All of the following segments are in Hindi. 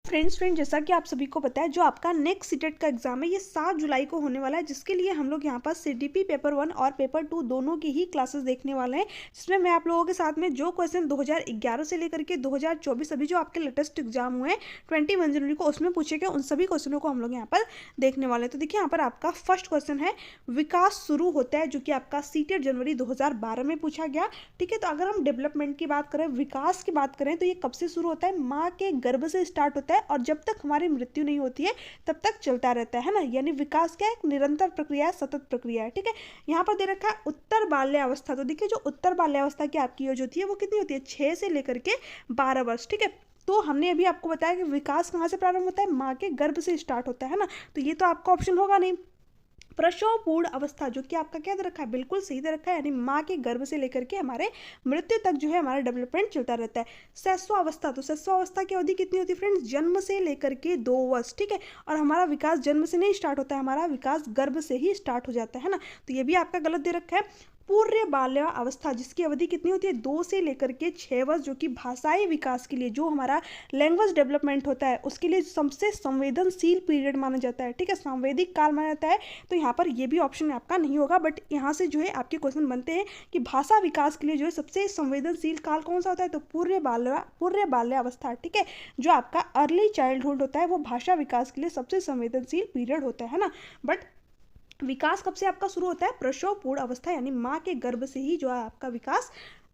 फ्रेंड्स जैसा कि आप सभी को पता है, जो आपका नेक्स्ट सीटेट का एग्जाम है ये 7 जुलाई को होने वाला है, जिसके लिए हम लोग यहाँ पर सीटीपी पेपर 1 और पेपर 2 दोनों की ही क्लासेस देखने वाले हैं। जिसमें मैं आप लोगों के साथ में जो क्वेश्चन 2011 से लेकर के 2024 अभी जो आपके लेटेस्ट एग्जाम हुए हैं 21 जनवरी को उसमें पूछे गए उन सभी क्वेश्चनों को हम लोग यहाँ पर देखने वाले हैं। तो देखिए यहाँ पर आपका फर्स्ट क्वेश्चन है, विकास शुरू होता है, जो कि आपका सीटेट जनवरी 2012 में पूछा गया। ठीक है, तो अगर हम डेवलपमेंट की बात करें, विकास की बात करें, तो ये कब से शुरू होता है? माँ के गर्भ से स्टार्ट होता है और जब तक हमारी मृत्यु नहीं होती है तब तक चलता रहता है ना। यानी विकास क्या है? एक निरंतर प्रक्रिया है, सतत प्रक्रिया है। ठीक है, यहाँ पर दे रखा है उत्तर बाल्यावस्था। तो देखिए जो उत्तर बाल्यावस्था की आपकी एज होती है वो कितनी होती है? 6 से लेकर के 12 वर्ष। ठीक है, तो हमने अभी आपको बताया कि विकास कहाँ से प्रारंभ होता है? माँ के गर्भ से स्टार्ट होता है ना। तो ये तो आपका ऑप्शन होगा नहीं। प्रसव पूर्ण अवस्था, जो कि आपका क्या दे रखा है? बिल्कुल सही दे रखा है, यानी माँ के गर्भ से लेकर के हमारे मृत्यु तक जो है हमारा डेवलपमेंट चलता रहता है। शैशवावस्था, तो शैशवावस्था की अवधि कितनी होती है फ्रेंड्स? जन्म से लेकर के 2 वर्ष। ठीक है, और हमारा विकास जन्म से नहीं स्टार्ट होता है, हमारा विकास गर्भ से ही स्टार्ट हो जाता है ना। तो ये भी आपका गलत दे रखा है। पूर्व बाल्यावस्था, जिसकी अवधि कितनी होती है? 2 से लेकर के 6 वर्ष, जो कि भाषाई विकास के लिए, जो हमारा लैंग्वेज डेवलपमेंट होता है उसके लिए सबसे संवेदनशील पीरियड माना जाता है। ठीक है, संवेदिक काल माना जाता है। तो यहाँ पर ये भी ऑप्शन आपका नहीं होगा, बट यहाँ से जो है आपके क्वेश्चन बनते हैं कि भाषा विकास के लिए जो है सबसे संवेदनशील काल कौन सा होता है? तो पूर्व बाल्यावस्था। ठीक है, जो आपका अर्ली चाइल्डहुड होता है वो भाषा विकास के लिए सबसे संवेदनशील पीरियड होता है ना। बट विकास कब से आपका शुरू होता है? प्रसव पूर्ण अवस्था, यानी माँ के गर्भ से ही जो है आपका विकास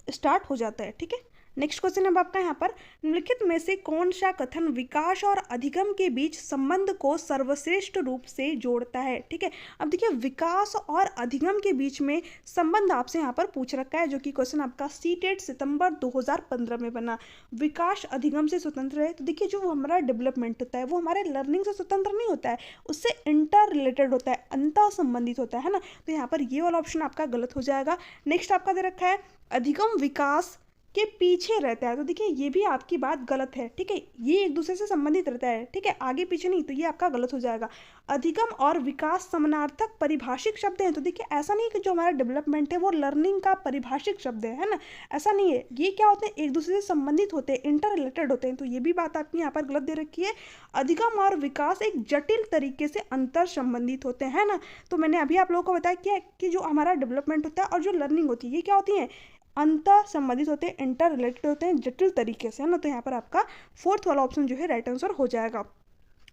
स्टार्ट हो जाता है। ठीक है, नेक्स्ट क्वेश्चन अब आपका यहाँ पर, निम्नलिखित में से कौन सा कथन विकास और अधिगम के बीच संबंध को सर्वश्रेष्ठ रूप से जोड़ता है? ठीक है, अब देखिए विकास और अधिगम के बीच में संबंध आपसे यहाँ पर पूछ रखा है, जो कि क्वेश्चन आपका सीटेट सितंबर 2015 में बना। विकास अधिगम से स्वतंत्र है, तो देखिए जो हमारा डेवलपमेंट होता है वो हमारे लर्निंग से स्वतंत्र नहीं होता है, उससे इंटर रिलेटेड होता है, अंतर संबंधित होता है ना। तो यहाँ पर ये वाला ऑप्शन आपका गलत हो जाएगा। नेक्स्ट आपका दे रखा है, अधिगम विकास के पीछे रहता है। तो देखिए ये भी आपकी बात गलत है। ठीक है, ये एक दूसरे से संबंधित रहता है। ठीक है, आगे पीछे नहीं, तो ये आपका गलत हो जाएगा। अधिगम और विकास समानार्थक परिभाषिक शब्द हैं। तो देखिए ऐसा नहीं कि जो हमारा डेवलपमेंट है वो लर्निंग का परिभाषिक शब्द है ना, ऐसा नहीं है। ये क्या होते हैं? एक दूसरे से संबंधित होते हैं, इंटर रिलेटेड होते हैं। तो ये भी बात आपकी यहाँ पर गलत दे रखी है। अधिगम और विकास एक जटिल तरीके से अंतर संबंधित होते हैं ना। तो मैंने अभी आप लोगों को बताया कि जो हमारा डेवलपमेंट होता है और जो लर्निंग होती है ये क्या होती है? अंतर संबंधित होते हैं, इंटर रिलेटेड होते हैं, जटिल तरीके से, है ना। तो यहाँ पर आपका फोर्थ वाला ऑप्शन जो है राइट आंसर हो जाएगा।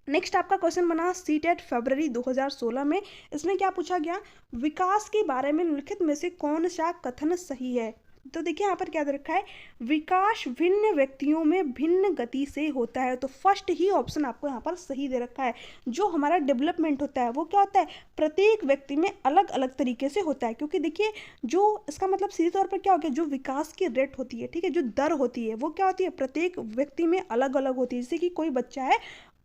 नेक्स्ट आपका क्वेश्चन बना सीटेट फरवरी 2016 में। इसमें क्या पूछा गया? विकास के बारे में निम्नलिखित में से कौन सा कथन सही है? तो देखिए यहाँ पर क्या दे रखा है, विकास भिन्न व्यक्तियों में भिन्न गति से होता है। तो फर्स्ट ही ऑप्शन आपको यहाँ पर सही दे रखा है। जो हमारा डेवलपमेंट होता है वो क्या होता है? प्रत्येक व्यक्ति में अलग अलग तरीके से होता है। क्योंकि देखिए जो इसका मतलब सीधे तौर पर क्या हो गया, जो विकास की रेट होती है, ठीक है, जो दर होती है वो क्या होती है? प्रत्येक व्यक्ति में अलग अलग होती है। जैसे कि कोई बच्चा है,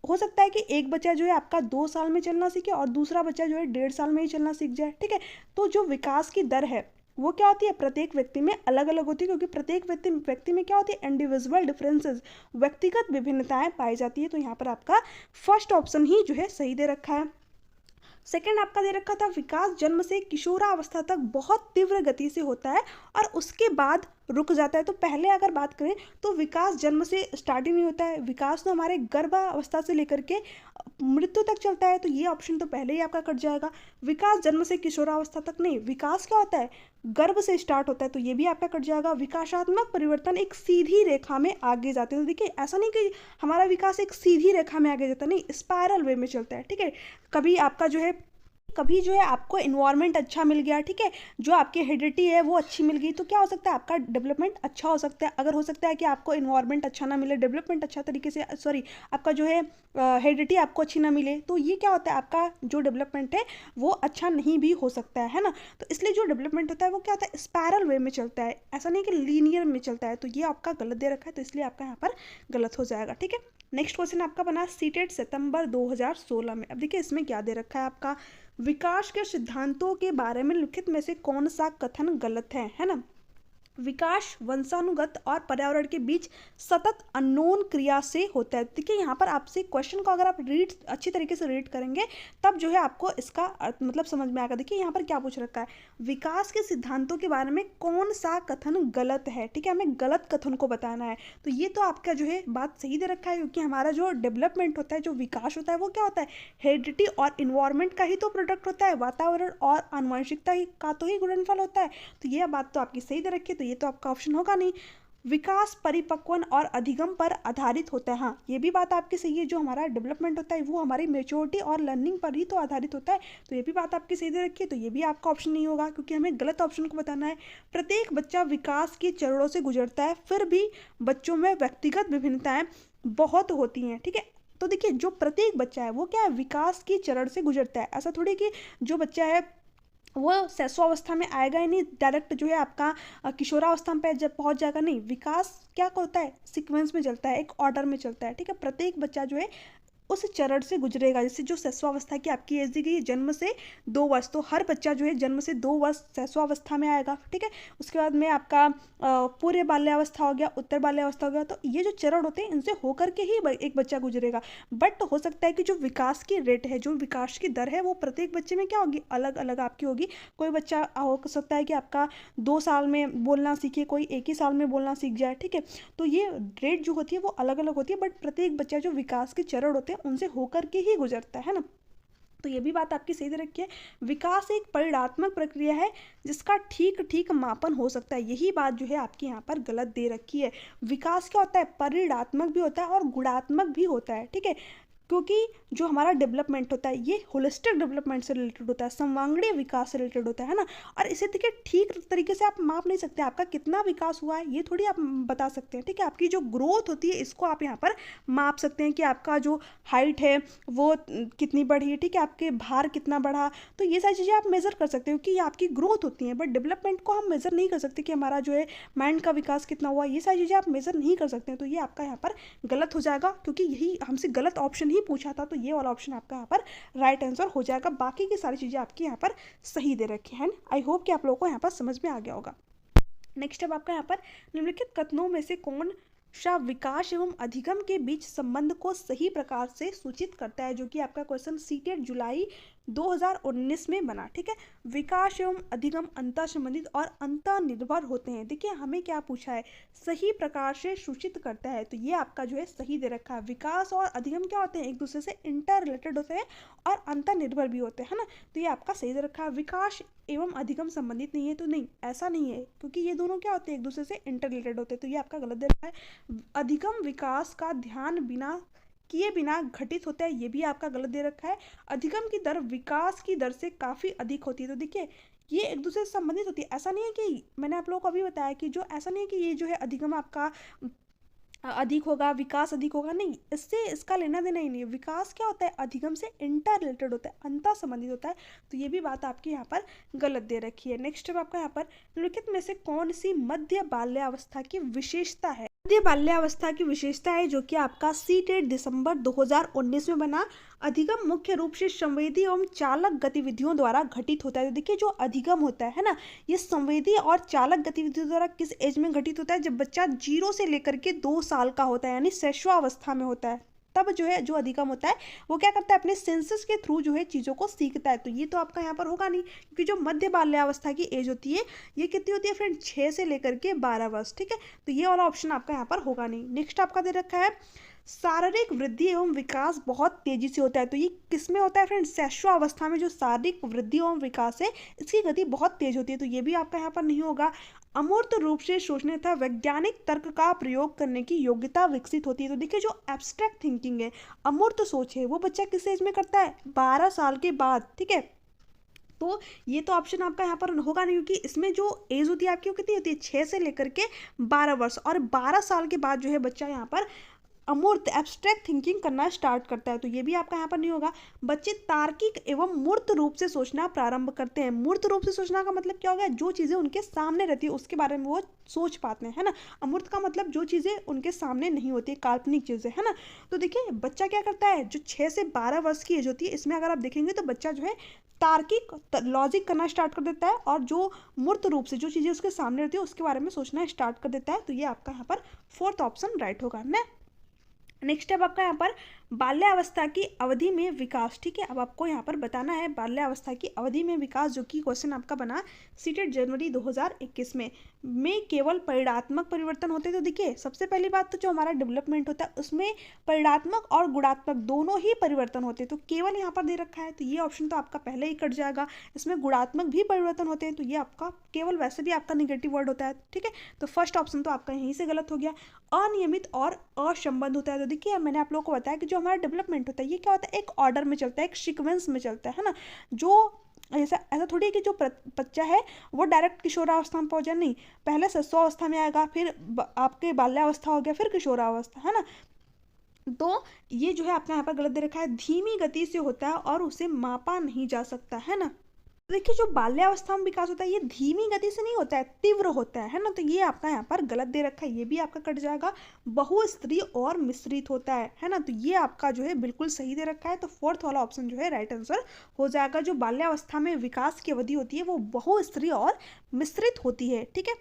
हो सकता है कि एक बच्चा जो है आपका 2 साल में चलना सीखे और दूसरा बच्चा जो है 1.5 साल में ही चलना सीख जाए। ठीक है, तो जो विकास की दर है वो क्या होती है? प्रत्येक व्यक्ति में अलग अलग होती है। क्योंकि प्रत्येक व्यक्ति में क्या होती है? इंडिविजुअल डिफरेंसेस, व्यक्तिगत विभिन्नताएं पाई जाती है। तो यहाँ पर आपका फर्स्ट ऑप्शन ही जो है सही दे रखा है। सेकेंड आपका दे रखा था, विकास जन्म से किशोरावस्था तक बहुत तीव्र गति से होता है और उसके बाद रुक जाता है। तो पहले अगर बात करें तो विकास जन्म से स्टार्ट ही नहीं होता है, विकास तो हमारे गर्भावस्था से लेकर के मृत्यु तक चलता है। तो ये ऑप्शन तो पहले ही आपका कट जाएगा। विकास जन्म से किशोरावस्था तक नहीं, विकास क्या होता है? गर्भ से स्टार्ट होता है। तो ये भी आपका कट जाएगा। विकासात्मक परिवर्तन एक सीधी रेखा में आगे जाते हैं। तो देखिए ऐसा नहीं कि हमारा विकास एक सीधी रेखा में आगे जाता है, नहीं, स्पायरल वे में चलता है। ठीक है, कभी आपका जो है कभी जो है आपको इन्वायरमेंट अच्छा मिल गया, ठीक है, जो आपकी हेरिडिटी है वो अच्छी मिल गई, तो क्या हो सकता है? आपका डेवलपमेंट अच्छा हो सकता है। अगर हो सकता है कि आपको इन्वायरमेंट अच्छा ना मिले, डेवलपमेंट अच्छा तरीके से, सॉरी, आपका जो है हेरिडिटी आपको अच्छी ना मिले, तो ये क्या होता है? आपका जो डेवलपमेंट है वो अच्छा नहीं भी हो सकता है ना। तो इसलिए जो डेवलपमेंट होता है वो क्या होता है? स्पायरल वे में चलता है, ऐसा नहीं कि लीनियर में चलता है। तो ये आपका गलत दे रखा है, तो इसलिए आपका यहाँ पर गलत हो जाएगा। ठीक है, नेक्स्ट क्वेश्चन आपका बना सीटेट सितंबर 2016 में। अब देखिए इसमें क्या दे रखा है आपका, विकास के सिद्धांतों के बारे में लिखित में से कौन सा कथन गलत है ना। विकास वंशानुगत और पर्यावरण के बीच सतत अननोन क्रिया से होता है। देखिए यहाँ पर आपसे क्वेश्चन को अगर आप रीड अच्छी तरीके से रीड करेंगे तब जो है आपको इसका मतलब समझ में आएगा। देखिए यहाँ पर क्या पूछ रखा है, विकास के सिद्धांतों के बारे में कौन सा कथन गलत है। ठीक है, हमें गलत कथन को बताना है। तो ये तो आपका जो है बात सही दे रखा है, क्योंकि हमारा जो डेवलपमेंट होता है, जो विकास होता है, वो क्या होता है, हेरिडिटी और इन्वायरमेंट का ही तो प्रोडक्ट होता है, वातावरण और आनुवंशिकता का तो ही गुणनफल होता है। तो ये बात तो आपकी सही दे रखी है, तो ये तो आपका ऑप्शन होगा नहीं। विकास परिपक्वन और अधिगम पर आधारित होता है। हाँ, ये भी बात आपकी सही है, जो हमारा डेवलपमेंट होता है वो हमारी मेच्योरिटी और लर्निंग पर ही तो आधारित होता है। तो ये भी बात आपकी सही दे रखी है, तो ये भी आपका ऑप्शन नहीं होगा, क्योंकि हमें गलत ऑप्शन को बताना है। प्रत्येक बच्चा विकास के चरणों से गुजरता है, फिर भी बच्चों में व्यक्तिगत विभिन्नताएं बहुत होती हैं। ठीक है, तो देखिए जो प्रत्येक बच्चा है वो क्या है, विकास की चरण से गुजरता है। ऐसा थोड़ी कि जो बच्चा है वो शैशवावस्था में आएगा ही नहीं, डायरेक्ट जो है आपका किशोरावस्था पे जब पहुंच जाएगा, नहीं। विकास क्या होता है, सीक्वेंस में चलता है, एक ऑर्डर में चलता है। ठीक है, प्रत्येक बच्चा जो है उस चरण से गुजरेगा। जैसे जो शैशवावस्था की आपकी एज दी गई है जन्म से 2 वर्ष, तो हर बच्चा जो है जन्म से 2 वर्ष शैशवावस्था में आएगा। ठीक है, उसके बाद में आपका पूर्व बाल्यावस्था हो गया, उत्तर बाल्यावस्था हो गया। तो ये जो चरण होते हैं इनसे होकर के ही एक बच्चा गुजरेगा। बट हो सकता है कि जो विकास की रेट है, जो विकास की दर है, वो प्रत्येक बच्चे में क्या होगी, अलग अलग आपकी होगी। कोई बच्चा हो सकता है कि आपका 2 साल में बोलना सीखे, कोई 1 ही साल में बोलना सीख जाए। ठीक है, तो ये रेट जो होती है वो अलग अलग होती है, बट प्रत्येक बच्चा जो विकास के चरण होते हैं उनसे होकर के ही गुजरता है ना। तो ये भी बात आपकी सही दे रखी है। विकास एक परिणात्मक प्रक्रिया है जिसका ठीक ठीक मापन हो सकता है। यही बात जो है आपकी यहाँ पर गलत दे रखी है। विकास क्या होता है, परिणात्मक भी होता है और गुणात्मक भी होता है। ठीक है, क्योंकि जो हमारा डेवलपमेंट होता है ये होलिस्टिक डेवलपमेंट से रिलेटेड होता है, सर्वांगीण विकास से रिलेटेड होता है ना। और इसे देखिए ठीक तरीके से आप माप नहीं सकते, आपका कितना विकास हुआ है ये थोड़ी आप बता सकते हैं। ठीक है, आपकी जो ग्रोथ होती है इसको आप यहाँ पर माप सकते हैं कि आपका जो हाइट है वो कितनी बढ़ी है। ठीक है, आपके भार कितना बढ़ा, तो ये सारी चीज़ें आप मेज़र कर सकते हो कि ये आपकी ग्रोथ होती है। बट डेवलपमेंट को हम मेज़र नहीं कर सकते कि हमारा जो है माइंड का विकास कितना हुआ, ये सारी चीज़ें आप मेज़र नहीं कर सकते हैं। तो ये आपका यहाँ पर गलत हो जाएगा, क्योंकि यही हमसे गलत ऑप्शन ही पूछा था। तो ये वाला ऑप्शन आपका यहाँ पर राइट आंसर हो जाएगा। बाकी की सारी चीज़ें आपकी यहाँ पर सही दे रखी हैं। आई होप कि आप लोगों को यहाँ पर समझ में आ गया होगा। नेक्स्ट अब आपका यहाँ पर निम्नलिखित कथनों में से कौन सा विकास एवं अधिगम के बीच संबंध को सही प्रकार से सूचित करता है, जो कि आपका क्वेश्चन सीटेट जुलाई 2019 में बना। ठीक है, विकास एवं अधिगम अंतर संबंधित और अंतर निर्भर होते हैं। देखिए हमें क्या पूछा है, सही प्रकार से सूचित करता है, तो ये आपका जो है सही दे रखा है। विकास और अधिगम क्या होते हैं, एक दूसरे से इंटर रिलेटेड होते हैं और अंतर निर्भर भी होते हैं, है ना। तो ये आपका सही दे रखा है। विकास एवं अधिगम संबंधित नहीं है, तो नहीं, ऐसा नहीं है, क्योंकि ये दोनों क्या होते हैं, एक दूसरे से इंटर रिलेटेड होते हैं। तो ये आपका गलत दे रखा है। अधिगम विकास का ध्यान बिना किए बिना घटित होता है, ये भी आपका गलत दे रखा है। अधिगम की दर विकास की दर से काफ़ी अधिक होती है। तो देखिए ये एक दूसरे से संबंधित होती है। ऐसा नहीं है कि मैंने आप लोगों को अभी बताया कि जो ऐसा नहीं है कि ये जो है अधिगम आपका अधिक होगा, विकास अधिक होगा, नहीं, इससे इसका लेना देना ही नहीं है। विकास क्या होता है, अधिगम से इंटर रिलेटेड होता है, अंतर संबंधित होता है। तो ये भी बात आपकी यहाँ पर गलत दे रखी है। नेक्स्ट अब आपका यहाँ पर निम्नलिखित में से कौन सी मध्य बाल्यावस्था की विशेषता है। मध्य बाल्यावस्था की विशेषता है जो कि आपका सीटेट दिसंबर 2019 में बना। अधिगम मुख्य रूप से संवेदी एवं चालक गतिविधियों द्वारा घटित होता है। तो देखिए जो अधिगम होता है ना, ये संवेदी और चालक गतिविधियों द्वारा किस एज में घटित होता है, जब बच्चा 0 से लेकर के 2 साल का होता है, यानी शैशवावस्था में होता है। तब जो है जो अधिगम होता है वो क्या करता है, अपने सेंसेस के थ्रू जो है चीज़ों को सीखता है। तो ये तो आपका यहाँ पर होगा नहीं, क्योंकि जो मध्य बाल्यावस्था की एज होती है ये कितनी होती है फ्रेंड, 6 से लेकर के 12 वर्ष। ठीक है, तो ये वाला ऑप्शन आपका यहाँ पर होगा नहीं। नेक्स्ट आपका दे रखा है शारीरिक वृद्धि एवं विकास बहुत तेजी से होता है। तो ये किसमें होता है फ्रेंड्स, शैशवावस्था में जो शारीरिक वृद्धि एवं विकास है इसकी गति बहुत तेज होती है। तो ये भी आपका यहाँ पर नहीं होगा। अमूर्त रूप से सोचने तथा वैज्ञानिक तर्क का प्रयोग करने की योग्यता विकसित होती है। तो देखिए जो एब्स्ट्रैक्ट थिंकिंग है, अमूर्त सोच है, वो बच्चा किस एज में करता है, 12 साल के बाद। ठीक है, तो ये तो ऑप्शन आपका यहाँ पर होगा नहीं, क्योंकि इसमें जो एज होती है आपकी वो कितनी होती है, 6 से लेकर के 12 वर्ष। और 12 साल के बाद जो है बच्चा यहाँ पर अमूर्त एब्स्ट्रैक्ट थिंकिंग करना स्टार्ट करता है, तो ये भी आपका यहाँ पर नहीं होगा। बच्चे तार्किक एवं मूर्त रूप से सोचना प्रारंभ करते हैं। मूर्त रूप से सोचना का मतलब क्या हो गया, जो चीज़ें उनके सामने रहती है उसके बारे में वो सोच पाते हैं, है ना। अमूर्त का मतलब जो चीज़ें उनके सामने नहीं होती, काल्पनिक चीज़ें, है ना। तो देखिए बच्चा क्या करता है, जो 6 से 12 वर्ष की एज होती है, इसमें अगर आप देखेंगे तो बच्चा जो है तार्किक लॉजिक करना स्टार्ट कर देता है और जो मूर्त रूप से जो चीज़ें उसके सामने रहती है उसके बारे में सोचना स्टार्ट कर देता है। तो ये आपका यहाँ पर फोर्थ ऑप्शन राइट होगा ना। नेक्स्ट स्टेप आपका यहाँ पर बाल्यावस्था की अवधि में विकास। ठीक है, अब आपको यहाँ पर बताना है बाल्यावस्था की अवधि में विकास, जो कि क्वेश्चन आपका बना सीटेट जनवरी 2021 में केवल परिणात्मक परिवर्तन होते हैं। तो देखिए सबसे पहली बात तो जो हमारा डेवलपमेंट होता है उसमें परिणात्मक और गुणात्मक दोनों ही परिवर्तन होते हैं, तो केवल यहाँ पर दे रखा है तो ये ऑप्शन तो आपका पहले ही कट जाएगा। इसमें गुणात्मक भी परिवर्तन होते हैं तो ये आपका केवल वैसे भी आपका निगेटिव वर्ड होता है। ठीक है, तो फर्स्ट ऑप्शन तो आपका यहीं से गलत हो गया। अनियमित और असंबद्ध होता है, तो देखिए मैंने आप लोगों को बताया कि जो हमारा डेवलपमेंट होता है ये क्या होता है, एक ऑर्डर में चलता है, एक सीक्वेंस में चलता है ना। जो ऐसा ऐसा थोड़ी है कि जो बच्चा है वो डायरेक्ट किशोरावस्था में पहुंच जाए, नहीं, पहले शिशुअवस्था में आएगा, फिर आपके बाल्यावस्था हो गया, फिर किशोरावस्था, है ना। तो ये जो है आपने यहाँ पर गलत दे रखा है, धीमी गति से होता है और उसे मापा नहीं जा सकता, है ना। देखिए जो बाल्यावस्था में विकास होता है ये धीमी गति से नहीं होता है, तीव्र होता है ना। तो ये आपका यहाँ पर गलत दे रखा है, ये भी आपका कट जाएगा। बहुस्त्री और मिश्रित होता है ना। तो ये आपका जो है बिल्कुल सही दे रखा है, तो फोर्थ वाला ऑप्शन जो है राइट आंसर हो जाएगा। जो बाल्यावस्था में विकास की अवधि होती है वो बहुस्त्री और मिश्रित होती है। ठीक है,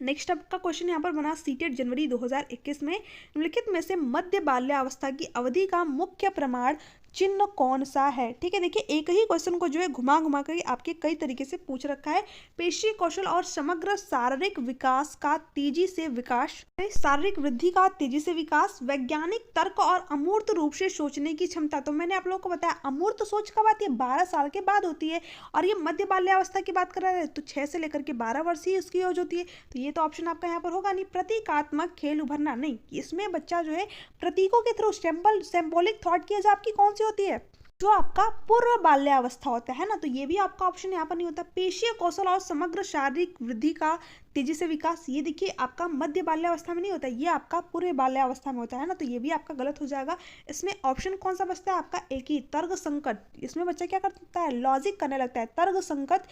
नेक्स्ट आपका क्वेश्चन यहाँ पर बना सीटेट जनवरी 2021 में निम्नलिखित में से मध्य बाल्यावस्था की अवधि का मुख्य प्रमाण चिन्ह कौन सा है। ठीक है, देखिए एक ही क्वेश्चन को जो है घुमा घुमा कर आपके कई तरीके से पूछ रखा है। पेशीय कौशल और समग्र शारीरिक विकास का तेजी से विकास, शारीरिक वृद्धि का तेजी से विकास, वैज्ञानिक तर्क और अमूर्त रूप से सोचने की क्षमता। तो मैंने आप लोगों को बताया अमूर्त सोच कब आती है, 12 साल के बाद होती है, और ये मध्य बाल्यावस्था की बात कर रहे हैं तो 6 से लेकर के 12 वर्ष ही उसकी एज होती है। तो ये तो ऑप्शन आपका यहाँ पर होगा नहीं। प्रतीकात्मक खेल उभरना, नहीं, इसमें बच्चा जो है प्रतीकों के थ्रू सिंबॉलिक थॉट की एज आपकी कौन सी होती है, जो आपका पूर्व बाल्यावस्था होता है ना। तो ये भी आपका ऑप्शन यहाँ पर नहीं होता। पेशीय कौशल और समग्र शारीरिक वृद्धि का तेजी से विकास, ये देखिए आपका मध्य बाल्यावस्था में नहीं होता, ये आपका पूर्व बाल्यावस्था में होता है ना। तो ये भी आपका गलत हो जाएगा। इसमें ऑप्शन कौन सा बचता है आपका, एक ही, तर्क संकट। इसमें बच्चा क्या करता है, लॉजिक करने लगता है। तर्क संकट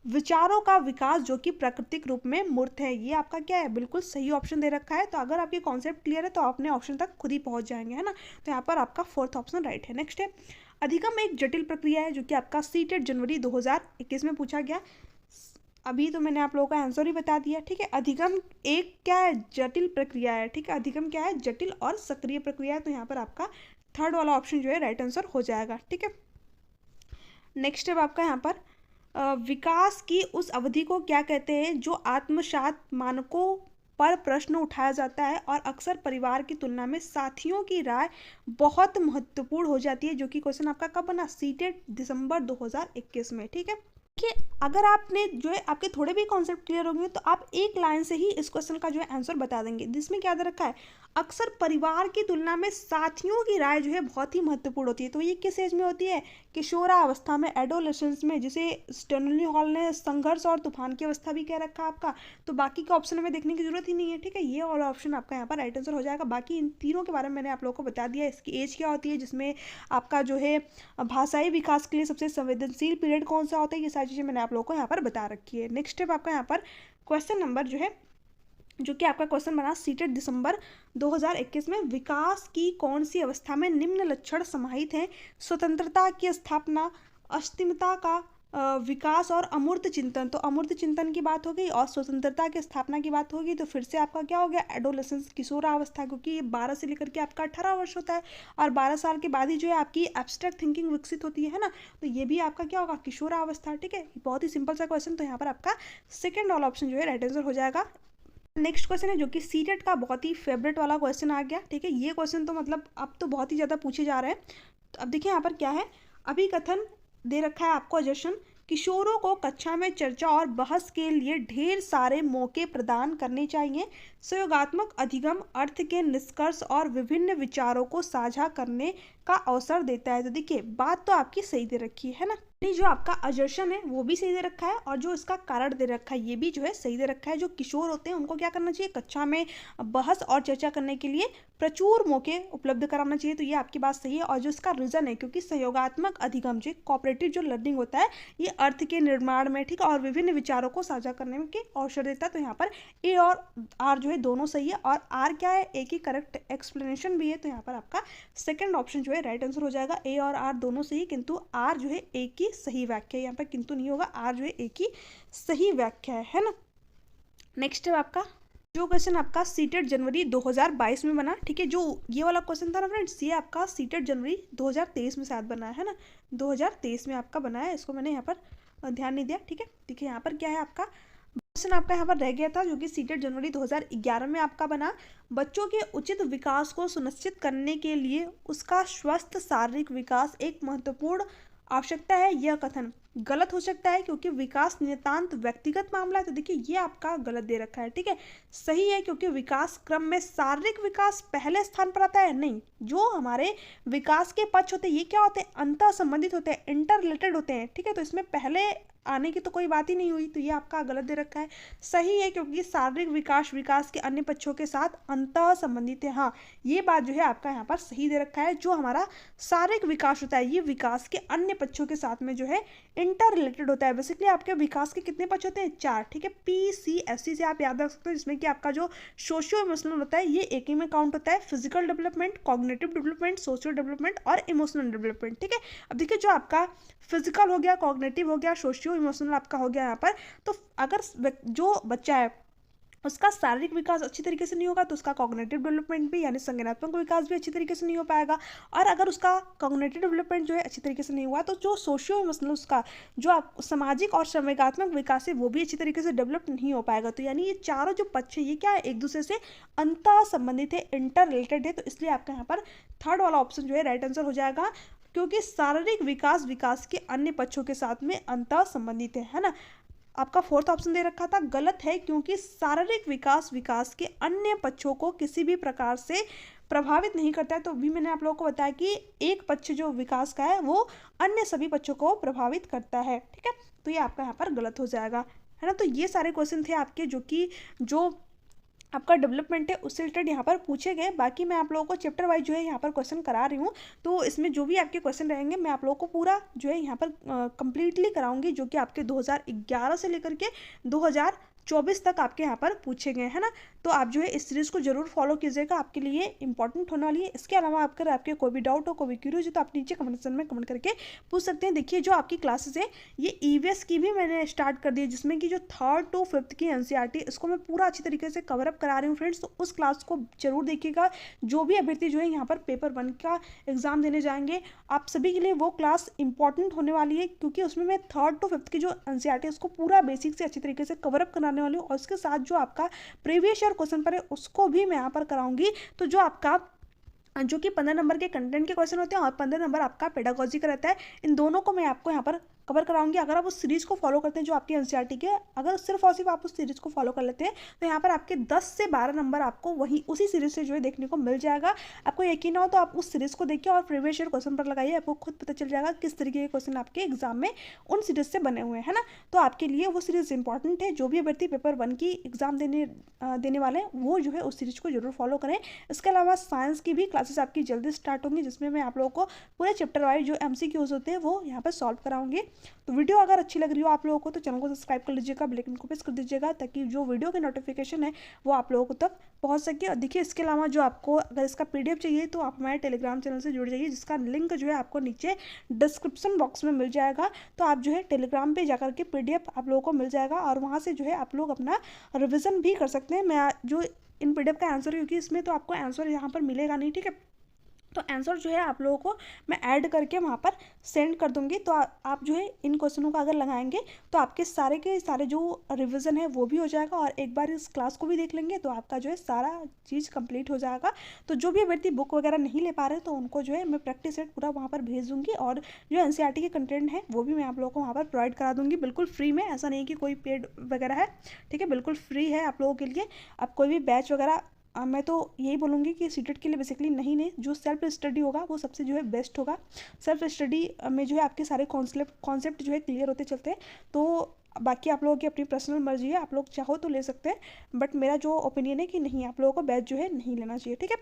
विचारों का विकास जो कि प्राकृतिक रूप में मूर्त है, ये आपका क्या है, बिल्कुल सही ऑप्शन दे रखा है। तो अगर आपके कॉन्सेप्ट क्लियर है तो आप अपने ऑप्शन तक खुद ही पहुंच जाएंगे, है ना। तो यहाँ पर आपका फोर्थ ऑप्शन राइट है। नेक्स्ट है अधिगम एक जटिल प्रक्रिया है, जो कि आपका सीटेट जनवरी 2021 में पूछा गया। अभी तो मैंने आप लोगों का आंसर ही बता दिया। ठीक है, अधिगम एक क्या है, जटिल प्रक्रिया है। ठीक है, अधिगम क्या है, जटिल और सक्रिय प्रक्रिया है। तो यहाँ पर आपका थर्ड वाला ऑप्शन जो है राइट आंसर हो जाएगा। ठीक है, नेक्स्ट है आपका यहाँ पर विकास की उस अवधि को क्या कहते हैं जो आत्मसात मानकों पर प्रश्न उठाया जाता है और अक्सर परिवार की तुलना में साथियों की राय बहुत महत्वपूर्ण हो जाती है, जो कि क्वेश्चन आपका कब बना, सीटेट दिसंबर 2021 में। ठीक है, देखिए अगर आपने जो है आपके थोड़े भी कॉन्सेप्ट क्लियर होंगे तो आप एक लाइन से ही इस क्वेश्चन का जो है आंसर बता देंगे, जिसमें क्या दे रखा है, अक्सर परिवार की तुलना में साथियों की राय जो है बहुत ही महत्वपूर्ण होती है। तो ये किस एज में होती है, किशोरावस्था में, एडोलेसेंस में, जिसे स्टर्नली हॉल ने संघर्ष और तूफान की अवस्था भी कह रखा है आपका। तो बाकी के ऑप्शन में देखने की जरूरत ही नहीं है। ठीक है, ये वाला ऑप्शन आपका यहाँ पर राइट आंसर हो जाएगा। बाकी इन तीनों के बारे में मैंने आप लोगों को बता दिया, इसकी एज क्या होती है, जिसमें आपका जो है भाषाई विकास के लिए सबसे संवेदनशील पीरियड कौन सा होता है, ये सारी चीज़ें मैंने आप लोगों को यहाँ पर बता रखी है। नेक्स्ट स्टेप आपका यहाँ पर क्वेश्चन नंबर जो है, जो कि आपका क्वेश्चन बना सीटेट दिसंबर 2021 में, विकास की कौन सी अवस्था में निम्न लक्षण समाहित हैं, स्वतंत्रता की स्थापना, अस्तिमता का विकास और अमूर्त चिंतन। तो अमूर्त चिंतन की बात हो गई और स्वतंत्रता की स्थापना की बात होगी। तो फिर से आपका क्या हो गया, एडोलेसेंस, किशोरावस्था, क्योंकि ये 12 से लेकर के आपका 18 वर्ष होता है और 12 साल के बाद ही जो है आपकी एब्स्ट्रैक्ट थिंकिंग विकसित होती है ना। तो ये भी आपका क्या होगा, किशोरावस्था। ठीक है, बहुत ही सिंपल सा क्वेश्चन। तो यहाँ पर आपका सेकेंड वाला ऑप्शन जो है राइट आंसर हो जाएगा। नेक्स्ट क्वेश्चन है जो कि सीटेट का बहुत ही फेवरेट वाला क्वेश्चन आ गया। ठीक है, ये क्वेश्चन तो मतलब अब तो बहुत ही ज़्यादा पूछे जा रहे हैं। तो अब देखिए यहाँ पर क्या है, अभिकथन दे रखा है आपको, जशन किशोरों को कक्षा में चर्चा और बहस के लिए ढेर सारे मौके प्रदान करने चाहिए। सहयोगात्मक अधिगम अर्थ के निष्कर्ष और विभिन्न विचारों को साझा करने का अवसर देता है। तो देखिए बात तो आपकी सही दे रखी है ना। नहीं, जो आपका अजर्शन है वो भी सही दे रखा है और जो इसका कारण दे रखा है ये भी जो है सही दे रखा है। जो किशोर होते हैं उनको क्या करना चाहिए, कक्षा में बहस और चर्चा करने के लिए प्रचुर मौके उपलब्ध कराना चाहिए, तो ये आपकी बात सही है। और जो इसका रीजन है, क्योंकि सहयोगात्मक अधिगम जो कोऑपरेटिव जो लर्निंग होता है ये अर्थ के निर्माण में, ठीक है, और विभिन्न विचारों को साझा करने में के अवसर देता है। तो यहाँ पर ए और आर जो है दोनों सही है, और आर क्या है, ए की करेक्ट एक्सप्लेनेशन भी है। तो यहाँ पर आपका सेकंड ऑप्शन जो है राइट आंसर हो जाएगा। ए और आर दोनों सही, किंतु आर जो है ए की सही व्याख्या है। यहाँ पर किंतु नहीं होगा, आर जो है ए की सही व्याख्या है ना। नेक्स्ट है आपका जो क्वेश्चन आपका सीटेट जनवरी 2022 में बना, ठीक है, जो ये वाला क्वेश्चन था ना फ्रेंड्स, ये आपका सीटेट जनवरी 2023 में शायद बना है ना, 2023 में आपका बना है। इसको मैंने यहाँ पर ध्यान नहीं दिया, ठीक है। देखिए यहाँ पर क्या है, आपका क्वेश्चन आपका यहाँ पर रह गया था, जो कि सीटेट जनवरी 2011 में आपका बना। बच्चों के उचित विकास को सुनिश्चित करने के लिए उसका स्वस्थ शारीरिक विकास एक महत्वपूर्ण आवश्यकता है। यह कथन गलत हो सकता है क्योंकि विकास नितांत व्यक्तिगत मामला है। तो देखिए ये आपका गलत दे रखा है, ठीक है। सही है, क्योंकि विकास क्रम में शारीरिक विकास पहले स्थान पर आता है। नहीं, जो हमारे विकास के पक्ष होते हैं ये क्या होते हैं, अंतः संबंधित होते हैं, इंटर रिलेटेड होते हैं, ठीक है। तो इसमें पहले आने की तो कोई बात ही नहीं हुई, तो ये आपका गलत दे रखा है। सही है, क्योंकि शारीरिक विकास विकास के अन्य पक्षों के साथ अंतः संबंधित है। हाँ, ये बात जो है आपका यहाँ पर सही दे रखा है। जो हमारा शारीरिक विकास होता है ये विकास के अन्य पक्षों के साथ में जो है इंटर रिलेटेड होता है। बेसिकली आपके विकास के कितने पक्ष होते हैं, 4, ठीक है। PCSC से आप याद रख सकते हो, जिसमें कि आपका जो सोशियो इमोशनल होता है ये एक ही में काउंट होता है। Physical development, cognitive development, socio development और इमोशनल डेवलपमेंट, ठीक है। अब देखिए जो आपका फिजिकल हो गया, कॉग्निटिव हो गया, सोशियो इमोशनल आपका हो गया यहाँ पर, तो अगर जो बच्चा है उसका शारीरिक विकास अच्छी तरीके से नहीं होगा तो उसका कॉग्निटिव डेवलपमेंट भी यानी संज्ञानात्मक विकास भी अच्छी तरीके से नहीं हो पाएगा। और अगर उसका कॉग्निटिव डेवलपमेंट जो है अच्छी तरीके से नहीं हुआ तो जो सोशियो इमोशनल उसका जो आप सामाजिक और संवेगात्मक विकास है वो भी अच्छी तरीके से डेवलप नहीं हो पाएगा। तो यानी ये चारों जो पक्ष है ये क्या है, एक दूसरे से अंतः संबंधित है, इंटर रिलेटेड है। तो इसलिए आपका यहाँ पर थर्ड वाला ऑप्शन जो है राइट आंसर हो जाएगा, क्योंकि शारीरिक विकास विकास के अन्य पक्षों के साथ में अंतः संबंधित है ना। आपका फोर्थ ऑप्शन दे रखा था, गलत है, क्योंकि शारीरिक विकास विकास के अन्य पक्षों को किसी भी प्रकार से प्रभावित नहीं करता है। तो भी मैंने आप लोगों को बताया कि एक पक्ष जो विकास का है वो अन्य सभी पक्षों को प्रभावित करता है, ठीक है। तो ये आपका यहाँ पर गलत हो जाएगा, है ना। तो ये सारे क्वेश्चन थे आपके जो कि जो आपका डेवलपमेंट है उससे रिलेटेड यहाँ पर पूछे गए। बाकी मैं आप लोगों को चैप्टर वाइज जो है यहाँ पर क्वेश्चन करा रही हूँ, तो इसमें जो भी आपके क्वेश्चन रहेंगे मैं आप लोगों को पूरा जो है यहाँ पर कंप्लीटली कराऊंगी, जो कि आपके 2011 से लेकर के 2024 तक आपके यहाँ पर पूछे गए हैं ना। तो आप जो है इस सीरीज़ को जरूर फॉलो कीजिएगा, आपके लिए इंपॉर्टेंट होने वाली है। इसके अलावा अगर आपके कोई भी डाउट हो, कोई भी क्यूरीज हो तो आप नीचे कमेंट सेक्शन में कमेंट करके पूछ सकते हैं। देखिए जो आपकी क्लासेस है ये EVS की भी मैंने स्टार्ट कर दी है, जिसमें कि जो 3rd to 5th की NCERT इसको मैं पूरा अच्छी तरीके से कवर अप करा रही हूँ फ्रेंड्स। तो उस क्लास को जरूर देखिएगा। जो भी अभ्यर्थी जो है यहाँ पर पेपर 1 का एग्जाम देने जाएंगे आप सभी के लिए वो क्लास इंपॉर्टेंट होने वाली है, क्योंकि उसमें मैं 3rd to 5th की जो NCERT है उसको पूरा बेसिक से अच्छी तरीके से कवर अप कराने वाली हूँ, और उसके साथ जो आपका प्रीवियस ईयर क्वेश्चन पर है उसको भी मैं यहाँ पर कराऊंगी। तो जो आपका जो कि 15 नंबर के कंटेंट के क्वेश्चन होते हैं और 15 नंबर आपका पेडागोजी का रहता है, इन दोनों को मैं आपको यहाँ पर कवर कराऊंगी। अगर आप उस सीरीज़ को फॉलो करते हैं जो आपकी NCERT के, अगर सिर्फ और सिर्फ आप उस सीरीज़ को फॉलो कर लेते हैं तो यहाँ पर आपके 10 से 12 नंबर आपको वही उसी सीरीज़ से जो है देखने को मिल जाएगा। आपको यकीन ना हो तो आप उस सीरीज़ को देखिए और प्रीवियस ईयर क्वेश्चन पर लगाइए, आपको खुद पता चल जाएगा किस तरीके के क्वेश्चन आपके एग्जाम में उन सीरीज़ से बने हुए हैं ना। तो आपके लिए वो सीरीज़ इंपॉर्टेंट है। जो भी अभ्यर्थी पेपर 1 की एग्जाम देने वाले हैं वो जो है उस सीरीज़ को जरूर फॉलो करें। इसके अलावा साइंस की भी क्लासेस आपकी जल्दी स्टार्ट होंगी, जिसमें मैं आप लोगों को पूरे चैप्टर वाइज जो MCQs होते हैं वो यहाँ पर सॉल्व कराऊंगी। तो वीडियो अगर अच्छी लग रही हो आप लोगों को तो चैनल को सब्सक्राइब कर लीजिएगा, बेल आइकन को प्रेस कर दीजिएगा, ताकि जो वीडियो की नोटिफिकेशन है वो आप लोगों को तक पहुंच सके। और देखिए इसके अलावा जो आपको अगर इसका PDF चाहिए तो आप हमारे टेलीग्राम चैनल से जुड़ जाइए, जिसका लिंक जो है आपको नीचे डिस्क्रिप्शन बॉक्स में मिल जाएगा। तो आप जो है टेलीग्राम पे जाकर के PDF आप लोगों को मिल जाएगा और वहाँ से जो है आप लोग अपना रिविज़न भी कर सकते हैं। मैं जो इन PDF का आंसर, क्योंकि इसमें तो आपको आंसर यहाँ पर मिलेगा नहीं, ठीक है, तो आंसर जो है आप लोगों को मैं ऐड करके वहाँ पर सेंड कर दूंगी। तो आप जो है इन क्वेश्चनों का अगर लगाएंगे तो आपके सारे के सारे जो रिवीजन है वो भी हो जाएगा, और एक बार इस क्लास को भी देख लेंगे तो आपका जो है सारा चीज़ कंप्लीट हो जाएगा। तो जो भी अभ्यर्थी बुक वगैरह नहीं ले पा रहे तो उनको जो है मैं प्रैक्टिस सेट पूरा वहाँ पर भेज दूँगी, और जो NCERT के कंटेंट है वो भी मैं आप लोगों को वहाँ पर प्रोवाइड करा दूँगी बिल्कुल फ्री में। ऐसा नहीं कि कोई पेड वगैरह है, ठीक है, बिल्कुल फ्री है आप लोगों के लिए। आप कोई भी बैच वगैरह मैं तो यही बोलूँगी कि सीटेट के लिए बेसिकली नहीं जो सेल्फ स्टडी होगा वो सबसे जो है बेस्ट होगा। सेल्फ स्टडी में जो है आपके सारे कॉन्सेप्ट जो है क्लियर होते चलते हैं। तो बाकी आप लोगों की अपनी पर्सनल मर्जी है, आप लोग चाहो तो ले सकते हैं, बट मेरा जो ओपिनियन है कि नहीं, आप लोगों को बैच जो है नहीं लेना चाहिए। ठीक है,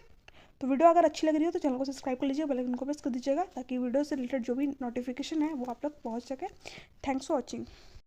तो वीडियो अगर अच्छी लग रही हो तो चैनल को सब्सक्राइब कर लीजिए, बेल आइकन को प्रेस कर दीजिएगा ताकि वीडियो से रिलेटेड जो भी नोटिफिकेशन है वो आप तक पहुँच सके। Thanks for watching.